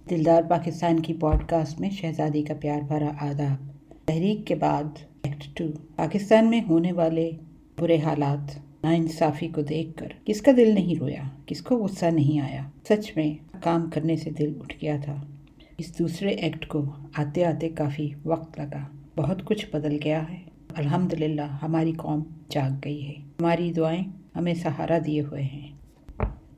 دلدار پاکستان کی pod cost میں شہزادی کا پیار بھرا آداب۔ تحریک کے بعد ایکٹ 2۔ پاکستان میں ہونے والے برے حالات، ناانصافی کو دیکھ کر کس کا دل نہیں رویا، کس کو غصہ نہیں آیا۔ سچ میں کام کرنے سے دل اٹھ گیا تھا۔ اس دوسرے ایکٹ کو آتے آتے کافی وقت لگا۔ بہت کچھ بدل گیا ہے۔ الحمدللہ ہماری قوم جاگ گئی ہے۔ ہماری دعائیں ہمیں سہارا دیے ہوئے ہیں،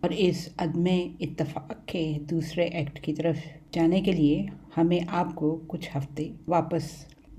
اور اس عدم اتفاق کے دوسرے ایکٹ کی طرف جانے کے لیے ہمیں آپ کو کچھ ہفتے واپس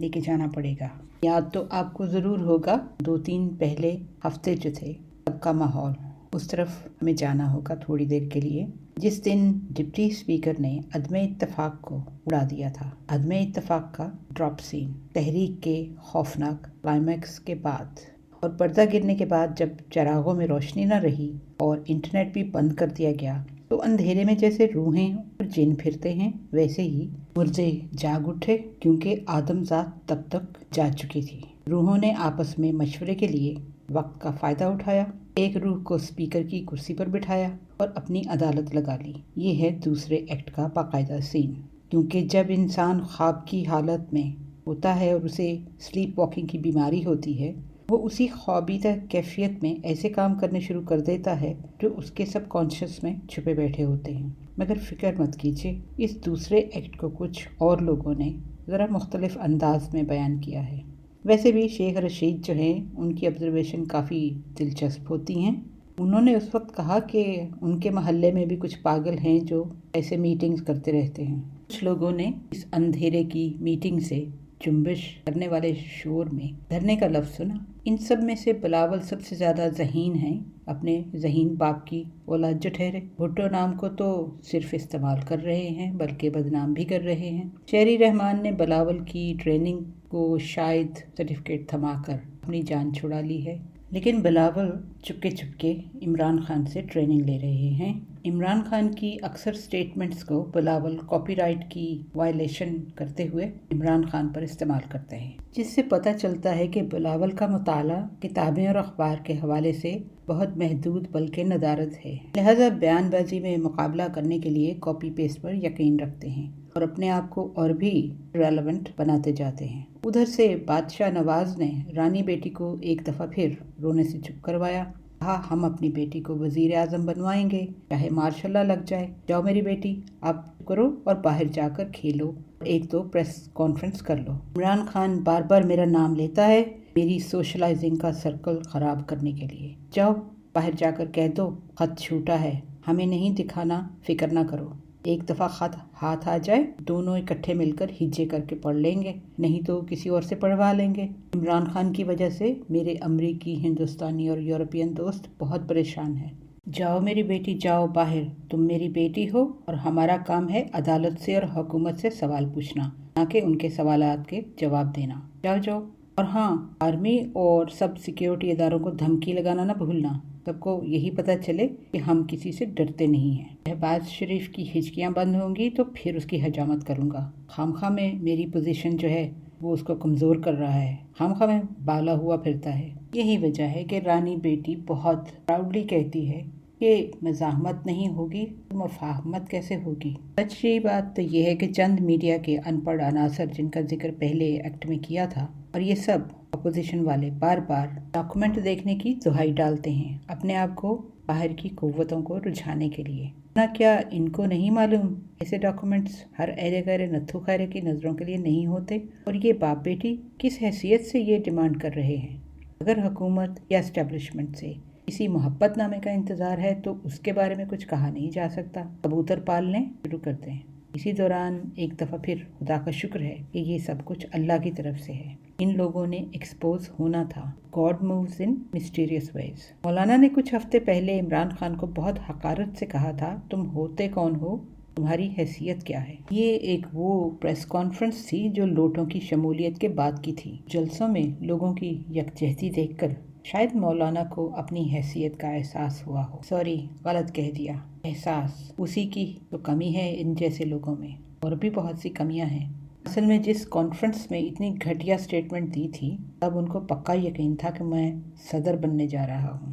لے کے جانا پڑے گا۔ یاد تو آپ کو ضرور ہوگا 2-3 پہلے ہفتے جو تھے، سب کا ماحول، اس طرف ہمیں جانا ہوگا تھوڑی دیر کے لیے، جس دن ڈپٹی اسپیکر نے عدم اتفاق کو اڑا دیا تھا۔ عدم اتفاق کا ڈراپ سین، تحریک کے خوفناک کلائمیکس کے بعد اور پردہ گرنے کے بعد جب چراغوں میں روشنی نہ رہی اور انٹرنیٹ بھی بند کر دیا گیا، تو اندھیرے میں جیسے روحیں اور جن پھرتے ہیں، ویسے ہی مردے جاگ اٹھے، کیونکہ آدم ذات تب تک جا چکی تھی۔ روحوں نے آپس میں مشورے کے لیے وقت کا فائدہ اٹھایا، ایک روح کو اسپیکر کی کرسی پر بٹھایا اور اپنی عدالت لگا لی۔ یہ ہے دوسرے ایکٹ کا باقاعدہ سین، کیونکہ جب انسان خواب کی حالت میں ہوتا ہے اور اسے سلیپ واکنگ کی بیماری ہوتی ہے، وہ اسی خوابیدہ کیفیت میں ایسے کام کرنے شروع کر دیتا ہے جو اس کے سب کانشیس میں چھپے بیٹھے ہوتے ہیں۔ مگر فکر مت کیجیے، اس دوسرے ایکٹ کو کچھ اور لوگوں نے ذرا مختلف انداز میں بیان کیا ہے۔ ویسے بھی شیخ رشید جو ہیں، ان کی آبزرویشن کافی دلچسپ ہوتی ہیں۔ انہوں نے اس وقت کہا کہ ان کے محلے میں بھی کچھ پاگل ہیں جو ایسے میٹنگز کرتے رہتے ہیں۔ کچھ لوگوں نے اس اندھیرے کی میٹنگ سے جنبش کرنے والے شور میں دھرنے کا لفظ سنا۔ ان سب میں سے بلاول سب سے زیادہ ذہین ہیں، اپنے ذہین باپ کی اولاد جو ٹھہرے۔ بھٹو نام کو تو صرف استعمال کر رہے ہیں بلکہ بدنام بھی کر رہے ہیں۔ شہری رحمان نے بلاول کی ٹریننگ کو شاید سرٹیفکیٹ تھما کر اپنی جان چھڑا لی ہے، لیکن بلاول چپکے عمران خان سے ٹریننگ لے رہے ہیں۔ عمران خان کی اکثر سٹیٹمنٹس کو بلاول کاپی رائٹ کی وائلیشن کرتے ہوئے عمران خان پر استعمال کرتے ہیں، جس سے پتہ چلتا ہے کہ بلاول کا مطالعہ کتابیں اور اخبار کے حوالے سے بہت محدود بلکہ ندارد ہے، لہذا بیان بازی میں مقابلہ کرنے کے لیے کاپی پیسٹ پر یقین رکھتے ہیں اور اپنے آپ کو اور بھی ریلیونٹ بناتے جاتے ہیں۔ ادھر سے بادشاہ نواز نے رانی بیٹی کو ایک دفعہ پھر رونے سے چپ کروایا، کہا ہم اپنی بیٹی کو وزیر اعظم بنوائیں گے، چاہے مارشاء اللہ لگ جائے۔ جاؤ میری بیٹی، آپ کرو اور باہر جا کر کھیلو، 1-2 پریس کانفرنس کر لو۔ عمران خان بار بار میرا نام لیتا ہے میری سوشلائزنگ کا سرکل خراب کرنے کے لیے۔ جاؤ باہر جا کر کہہ دو خط چھوٹا ہے، ہمیں نہیں دکھانا، فکر نہ کرو۔ ایک دفعہ خط ہاتھ آ جائے، دونوں اکٹھے مل کر ہجے کر کے پڑھ لیں گے، نہیں تو کسی اور سے پڑھوا لیں گے۔ عمران خان کی وجہ سے میرے امریکی، ہندوستانی اور یورپین دوست بہت پریشان ہیں۔ جاؤ میری بیٹی، جاؤ باہر، تم میری بیٹی ہو اور ہمارا کام ہے عدالت سے اور حکومت سے سوال پوچھنا، نہ کہ ان کے سوالات کے جواب دینا۔ جاؤ جاؤ۔ اور ہاں، آرمی اور سب سیکیورٹی اداروں کو دھمکی لگانا نہ بھولنا، سب کو یہی پتہ چلے کہ ہم کسی سے ڈرتے نہیں ہیں۔ شہباز شریف کی ہچکیاں بند ہوں گی تو پھر اس کی حجامت کروں گا۔ خامخواہ میں میری پوزیشن جو ہے وہ اس کو کمزور کر رہا ہے، خامخواہ میں بالا ہوا پھرتا ہے۔ یہی وجہ ہے کہ رانی بیٹی بہت پراؤڈلی کہتی ہے کہ مزاحمت نہیں ہوگی تو مفاہمت کیسے ہوگی۔ سچی بات تو یہ ہے کہ چند میڈیا کے ان پڑھ عناصر، جن کا ذکر پہلے ایکٹ میں کیا تھا، اور یہ سب اپوزیشن والے بار بار ڈاکومنٹ دیکھنے کی دہائی ڈالتے ہیں اپنے آپ کو باہر کی قوتوں کو رجھانے کے لیے۔ نہ کیا ان کو نہیں معلوم ایسے ڈاکومنٹس ہر ایرے غیر نتھو خیرے کی نظروں کے لیے نہیں ہوتے، اور یہ باپ بیٹی کس حیثیت سے یہ ڈیمانڈ کر رہے ہیں؟ اگر حکومت یا اسٹیبلشمنٹ سے کسی محبت نامے کا انتظار ہے تو اس کے بارے میں کچھ کہا نہیں جا سکتا۔ کبوتر پالنے شروع کرتے ہیں۔ اسی دوران ایک دفعہ پھر خدا کا شکر ہے کہ یہ سب کچھ اللہ کی طرف سے ہے۔ ان لوگوں نے ایکسپوز ہونا تھا۔ گاڈ مووز ان مسٹیریس ویز۔ مولانا نے کچھ ہفتے پہلے عمران خان کو بہت حقارت سے کہا تھا، تم ہوتے کون ہو، تمہاری حیثیت کیا ہے؟ یہ ایک وہ پریس کانفرنس تھی جو لوٹوں کی شمولیت کے بعد کی تھی۔ جلسوں میں لوگوں کی یکجہتی دیکھ کر شاید مولانا کو اپنی حیثیت کا احساس ہوا ہو۔ سوری، غلط کہہ دیا۔ احساس اسی کی تو کمی ہے ان جیسے لوگوں میں، اور بھی بہت سی کمیاں ہیں۔ اصل میں جس کانفرنس میں اتنی گھٹیا سٹیٹمنٹ دی تھی، تب ان کو پکا یقین تھا کہ میں صدر بننے جا رہا ہوں۔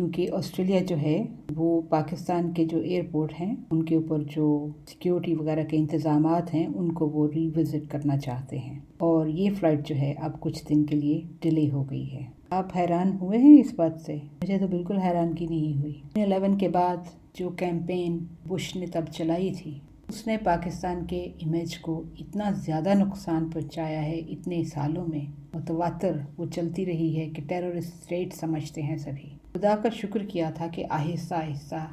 کیونکہ آسٹریلیا جو ہے وہ پاکستان کے جو ایئرپورٹ ہیں ان کے اوپر جو سیکیورٹی وغیرہ کے انتظامات ہیں ان کو وہ ری وزٹ کرنا چاہتے ہیں، اور یہ فلائٹ جو ہے اب کچھ دن کے لیے ڈیلے ہو گئی ہے۔ آپ حیران ہوئے ہیں اس بات سے؟ مجھے تو بالکل حیرانگی نہیں ہوئی۔ 11 کے بعد جو کیمپین بش نے تب چلائی تھی اس نے پاکستان کے امیج کو اتنا زیادہ نقصان پہنچایا ہے، اتنے سالوں میں متواتر وہ چلتی رہی ہے کہ ٹیررسٹ اسٹیٹ سمجھتے ہیں سبھی۔ خدا کا شکر کیا تھا کہ آہستہ آہستہ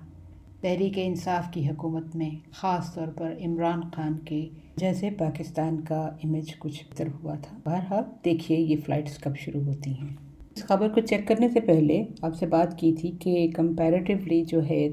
تحریک انصاف کی حکومت میں خاص طور پر عمران خان کے جیسے پاکستان کا امیج کچھ بہتر ہوا تھا۔ بہرحال دیکھیے یہ فلائٹس کب شروع ہوتی ہیں۔ اس خبر کو چیک کرنے سے پہلے آپ سے بات کی تھی کہ کمپیریٹیولی جو ہے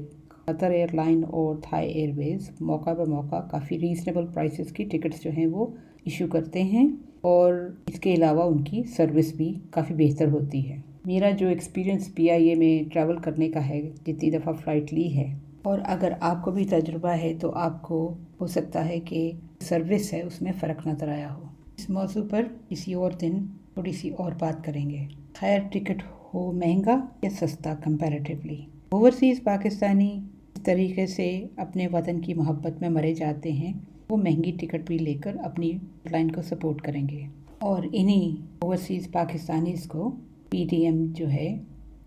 قطر ایئر لائن اور تھائی ایئر ویز موقع بہ موقع کافی ریزنیبل پرائسز کی ٹکٹس جو ہیں وہ ایشو کرتے ہیں، اور اس کے علاوہ ان کی سروس بھی کافی بہتر ہوتی ہے۔ میرا جو ایکسپیرینس PIA میں ٹریول کرنے کا ہے، جتنی دفعہ فلائٹ لی ہے، اور اگر آپ کو بھی تجربہ ہے تو آپ کو ہو سکتا ہے کہ سروس ہے اس میں فرق نظر آیا ہو۔ اس موضوع پر کسی اور دن تھوڑی سی اور بات کریں گے۔ خیر، ٹکٹ ہو مہنگا یا سستا کمپیریٹیولی، اوورسیز پاکستانی اس طریقے سے اپنے وطن کی محبت میں مرے جاتے ہیں، وہ مہنگی ٹکٹ بھی لے کر اپنی لائن کو سپورٹ کریں گے، اور انہی اوورسیز پاکستانیز کو PDM جو ہے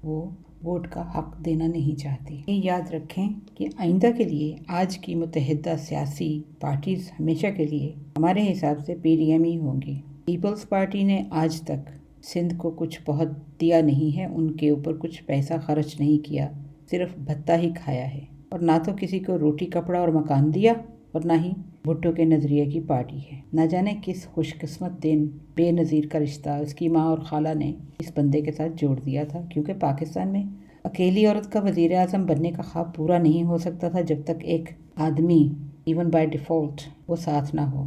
وہ ووٹ کا حق دینا نہیں چاہتی۔ یہ یاد رکھیں کہ آئندہ کے لیے آج کی متحدہ سیاسی پارٹیز ہمیشہ کے لیے ہمارے حساب سے PDM ہی ہوں گی۔ پیپلز پارٹی نے آج تک سندھ کو کچھ بہت دیا نہیں ہے، ان کے اوپر کچھ پیسہ خرچ نہیں کیا، صرف بھتہ ہی کھایا ہے، اور نہ تو کسی کو روٹی کپڑا اور مکان دیا، اور نہ ہی بھٹو کے نظریے کی پارٹی ہے۔ نہ جانے کس خوش قسمت دن بے نظیر کا رشتہ اس کی ماں اور خالہ نے اس بندے کے ساتھ جوڑ دیا تھا، کیونکہ پاکستان میں اکیلی عورت کا وزیر اعظم بننے کا خواب پورا نہیں ہو سکتا تھا جب تک ایک آدمی ایون بائی ڈیفالٹ وہ ساتھ نہ ہو۔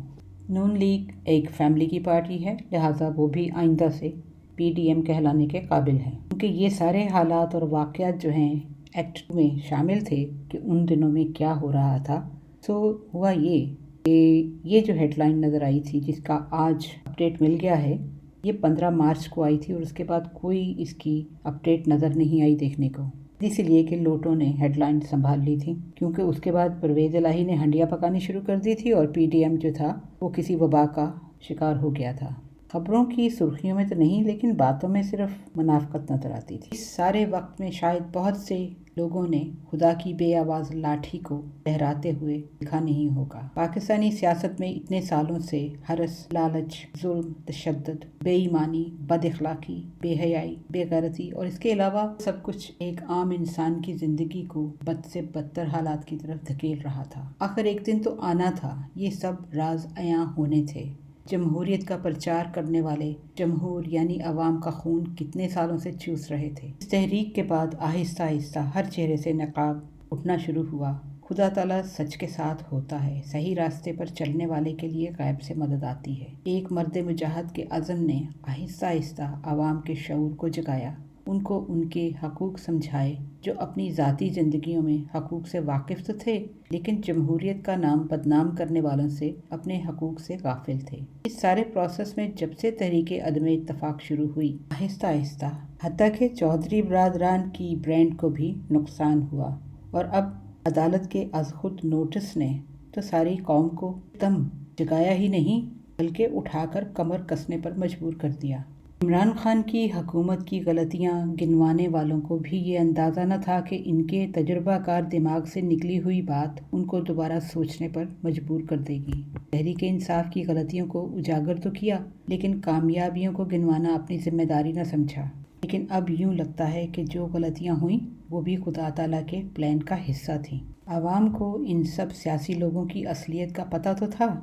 نون لیگ ایک فیملی کی پارٹی ہے، لہٰذا وہ بھی آئندہ سے PDM کہلانے کے قابل ہے، کیونکہ یہ سارے حالات اور واقعات جو ہیں ایکٹ میں شامل تھے کہ ان دنوں میں کیا ہو رہا تھا۔ سو ہوا یہ کہ یہ جو ہیڈ لائن نظر آئی تھی جس کا آج اپڈیٹ مل گیا ہے، یہ 15 مارچ کو آئی تھی، اور اس کے بعد کوئی اس کی اپڈیٹ نظر نہیں آئی دیکھنے کو، اس لیے کہ لوٹوں نے ہیڈ لائن سنبھال لی تھی، کیونکہ اس کے بعد پرویز الہی نے ہنڈیا پکانی شروع کر دی تھی، اور PDM جو تھا وہ کسی وبا کا شکار ہو گیا تھا۔ خبروں کی سرخیوں میں تو نہیں، لیکن باتوں میں صرف منافقت نظر آتی تھی۔ اس سارے وقت میں شاید بہت سے لوگوں نے خدا کی بے آواز لاٹھی کو لہراتے ہوئے دیکھا نہیں ہوگا۔ پاکستانی سیاست میں اتنے سالوں سے ہرس، لالچ، ظلم، تشدد، بے ایمانی، بد اخلاقی، بے حیائی، بے غیرتی اور اس کے علاوہ سب کچھ ایک عام انسان کی زندگی کو بد سے بدتر حالات کی طرف دھکیل رہا تھا۔ آخر ایک دن تو آنا تھا، یہ سب راز عیاں ہونے تھے۔ جمہوریت کا پرچار کرنے والے جمہور یعنی عوام کا خون کتنے سالوں سے چوس رہے تھے۔ اس تحریک کے بعد آہستہ آہستہ ہر چہرے سے نقاب اٹھنا شروع ہوا۔ خدا تعالیٰ سچ کے ساتھ ہوتا ہے، صحیح راستے پر چلنے والے کے لیے غیب سے مدد آتی ہے۔ ایک مرد مجاہد کے عزم نے آہستہ آہستہ عوام کے شعور کو جگایا، ان کو ان کے حقوق سمجھائے، جو اپنی ذاتی زندگیوں میں حقوق سے واقف تو تھے، لیکن جمہوریت کا نام بدنام کرنے والوں سے اپنے حقوق سے غافل تھے۔ اس سارے پروسیس میں جب سے تحریک عدم اتفاق شروع ہوئی، آہستہ آہستہ حتیٰ کہ چودھری برادران کی برانڈ کو بھی نقصان ہوا، اور اب عدالت کے از خود نوٹس نے تو ساری قوم کو دم جگایا ہی نہیں بلکہ اٹھا کر کمر کسنے پر مجبور کر دیا۔ عمران خان کی حکومت کی غلطیاں گنوانے والوں کو بھی یہ اندازہ نہ تھا کہ ان کے تجربہ کار دماغ سے نکلی ہوئی بات ان کو دوبارہ سوچنے پر مجبور کر دے گی۔ تحریک انصاف کی غلطیوں کو اجاگر تو کیا، لیکن کامیابیوں کو گنوانا اپنی ذمہ داری نہ سمجھا۔ لیکن اب یوں لگتا ہے کہ جو غلطیاں ہوئیں وہ بھی خدا تعالیٰ کے پلان کا حصہ تھیں۔ عوام کو ان سب سیاسی لوگوں کی اصلیت کا پتہ تو تھا،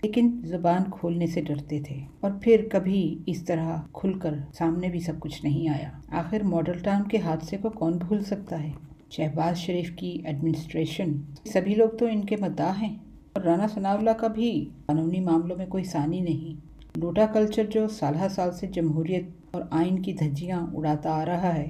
لیکن زبان کھولنے سے ڈرتے تھے، اور پھر کبھی اس طرح کھل کر سامنے بھی سب کچھ نہیں آیا۔ آخر ماڈل ٹاؤن کے حادثے کو کون بھول سکتا ہے؟ شہباز شریف کی ایڈمنسٹریشن، سبھی لوگ تو ان کے مداح ہیں، اور رانا ثناء اللہ کا بھی قانونی معاملوں میں کوئی ثانی نہیں۔ لوٹا کلچر جو سالہ سال سے جمہوریت اور آئین کی دھجیاں اڑاتا آ رہا ہے،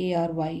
ARY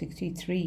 63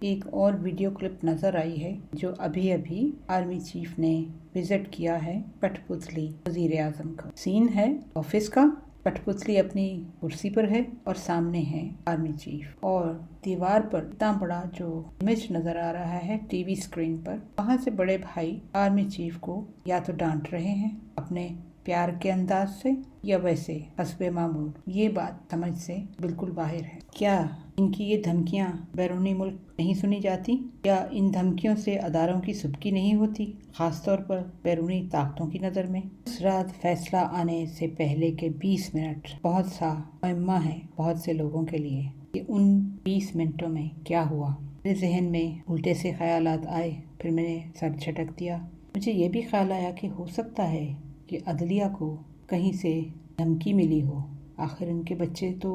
ایک اور ویڈیو کلپ نظر آئی ہے جو ابھی آرمی چیف نے وزٹ کیا ہے کٹھ پتلی وزیر اعظم کا۔ سین ہے آفس کا، کٹھ پتلی اپنی کرسی پر ہے اور سامنے ہے آرمی چیف، اور دیوار پر اتنا بڑا جو امیج نظر آ رہا ہے ٹی وی اسکرین پر، وہاں سے بڑے بھائی آرمی چیف کو یا تو ڈانٹ رہے ہیں اپنے پیار کے انداز سے یا ویسے حسب معمول۔ یہ بات سمجھ سے بالکل باہر ہے۔ کیا ان کی یہ دھمکیاں بیرونی ملک نہیں سنی جاتی؟ کیا ان دھمکیوں سے اداروں کی سبکی نہیں ہوتی، خاص طور پر بیرونی طاقتوں کی نظر میں؟ اس رات فیصلہ آنے سے پہلے کے 20 منٹ بہت سا معمہ ہے بہت سے لوگوں کے لیے کہ ان 20 منٹوں میں کیا ہوا۔ میرے ذہن میں الٹے سے خیالات آئے، پھر میں نے سر جھٹک دیا۔ مجھے یہ بھی خیال آیا کہ ہو سکتا ہے کہ عدلیہ کو کہیں سے دھمکی ملی ہو، آخر ان کے بچے تو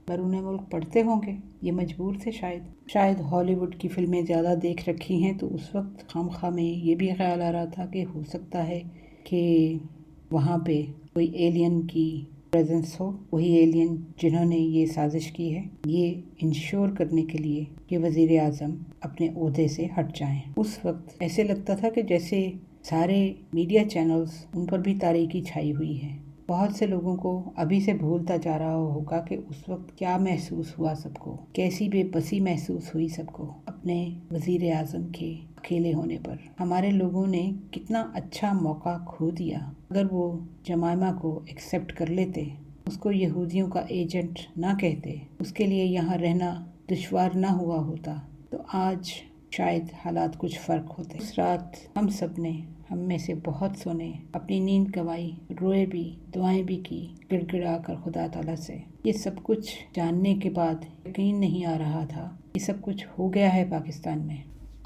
بیرون ملک پڑھتے ہوں گے، یہ مجبور تھے شاید ہالی ووڈ کی فلمیں زیادہ دیکھ رکھی ہیں، تو اس وقت خواہ میں یہ بھی خیال آ رہا تھا کہ ہو سکتا ہے کہ وہاں پہ کوئی ایلین کی پریزنس ہو، وہی ایلین جنہوں نے یہ سازش کی ہے، یہ انشور کرنے کے لیے کہ وزیر اعظم اپنے عہدے سے ہٹ جائیں۔ اس وقت ایسے لگتا تھا کہ جیسے سارے میڈیا چینلز ان پر بھی تاریکی چھائی ہوئی ہے۔ بہت سے لوگوں کو ابھی سے بھولتا جا رہا ہوگا کہ اس وقت کیا محسوس ہوا سب کو، کیسی بے بسی محسوس ہوئی سب کو اپنے وزیر اعظم کے اکیلے ہونے پر۔ ہمارے لوگوں نے کتنا اچھا موقع کھو دیا۔ اگر وہ جمائمہ کو ایکسیپٹ کر لیتے، اس کو یہودیوں کا ایجنٹ نہ کہتے، اس کے لیے یہاں رہنا دشوار نہ ہوا ہوتا، تو آج شاید حالات کچھ فرق ہوتے۔ اس رات ہم میں سے بہت سو نے اپنی نیند گنوائی، روئے بھی، دعائیں بھی کی، گڑ گڑا کر خدا تعالیٰ سے۔ یہ سب کچھ جاننے کے بعد یقین نہیں آ رہا تھا، یہ سب کچھ ہو گیا ہے پاکستان میں۔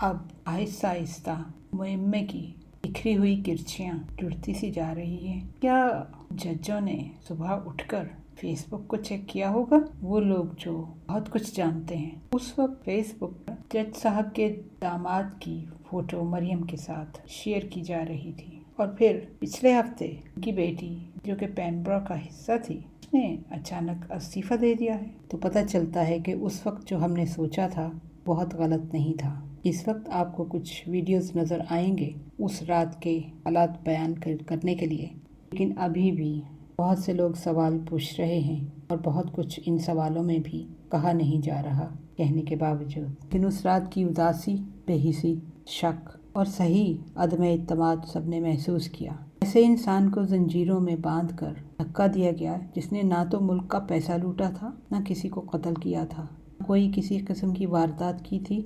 اب آہستہ آہستہ معمے کی بکھری ہوئی کرچیاں جڑتی سی جا رہی ہیں۔ کیا ججوں نے صبح اٹھ کر فیس بک کو چیک کیا ہوگا؟ وہ لوگ جو بہت کچھ جانتے ہیں۔ اس وقت فیس بک پر جج صاحب کے داماد کی فوٹو مریم کے ساتھ شیئر کی جا رہی تھی، اور پھر پچھلے ہفتے ان کی بیٹی جو کہ پینبرا کا حصہ تھی، اس نے اچانک استعفیٰ دے دیا ہے۔ تو پتہ چلتا ہے کہ اس وقت جو ہم نے سوچا تھا بہت غلط نہیں تھا۔ اس وقت آپ کو کچھ ویڈیوز نظر آئیں گے اس رات کے حالات بیان کرنے کے لیے، لیکن ابھی بھی بہت سے لوگ سوال پوچھ رہے ہیں اور بہت کچھ ان سوالوں میں بھی کہا نہیں جا رہا کہنے کے باوجود۔ لیکن اس رات کی اداسی، بے حسی، شک اور صحیح عدم اعتماد سب نے محسوس کیا۔ ایسے انسان کو زنجیروں میں باندھ کر دھکا دیا گیا جس نے نہ تو ملک کا پیسہ لوٹا تھا، نہ کسی کو قتل کیا تھا، نہ کوئی کسی قسم کی واردات کی تھی،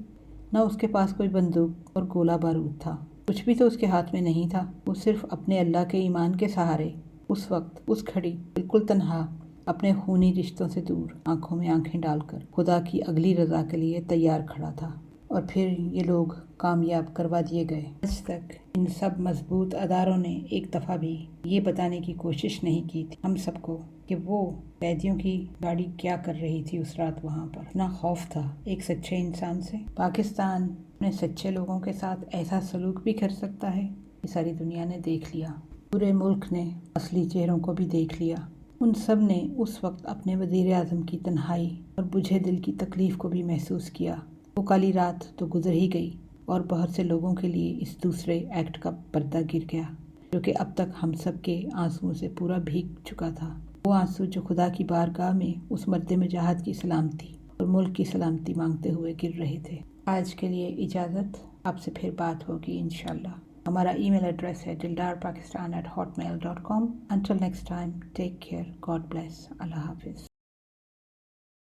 نہ اس کے پاس کوئی بندوق اور گولہ بارود تھا، کچھ بھی تو اس کے ہاتھ میں نہیں تھا۔ وہ صرف اپنے اللہ کے ایمان کے سہارے اس وقت اس گھڑی بالکل تنہا، اپنے خونی رشتوں سے دور، آنکھوں میں آنکھیں ڈال کر خدا کی اگلی رضا کے لیے تیار کھڑا تھا۔ اور پھر یہ لوگ کامیاب کروا دیے گئے۔ آج تک ان سب مضبوط اداروں نے ایک دفعہ بھی یہ بتانے کی کوشش نہیں کی تھی ہم سب کو کہ وہ قیدیوں کی گاڑی کیا کر رہی تھی اس رات وہاں پر۔ اتنا خوف تھا ایک سچے انسان سے۔ پاکستان اپنے سچے لوگوں کے ساتھ ایسا سلوک بھی کر سکتا ہے، یہ ساری دنیا نے دیکھ لیا۔ پورے ملک نے اصلی چہروں کو بھی دیکھ لیا۔ ان سب نے اس وقت اپنے وزیر اعظم کی تنہائی اور بجھے دل کی تکلیف کو بھی محسوس کیا۔ وہ کالی رات تو گزر ہی گئی اور بہت سے لوگوں کے لیے اس دوسرے ایکٹ کا پردہ گر گیا جو کہ اب تک ہم سب کے آنسوؤں سے پورا بھیگ چکا تھا۔ وہ آنسو جو خدا کی بارگاہ میں اس مرد مجاہد کی سلامتی اور ملک کی سلامتی مانگتے ہوئے گر رہے تھے۔ آج کے لیے اجازت، آپ سے پھر بات ہوگی انشاءاللہ۔ ہمارا ای میل ایڈریس ہے dildarpakistan@hotmail.com۔ Until next time, take care. God bless. اللہ حافظ۔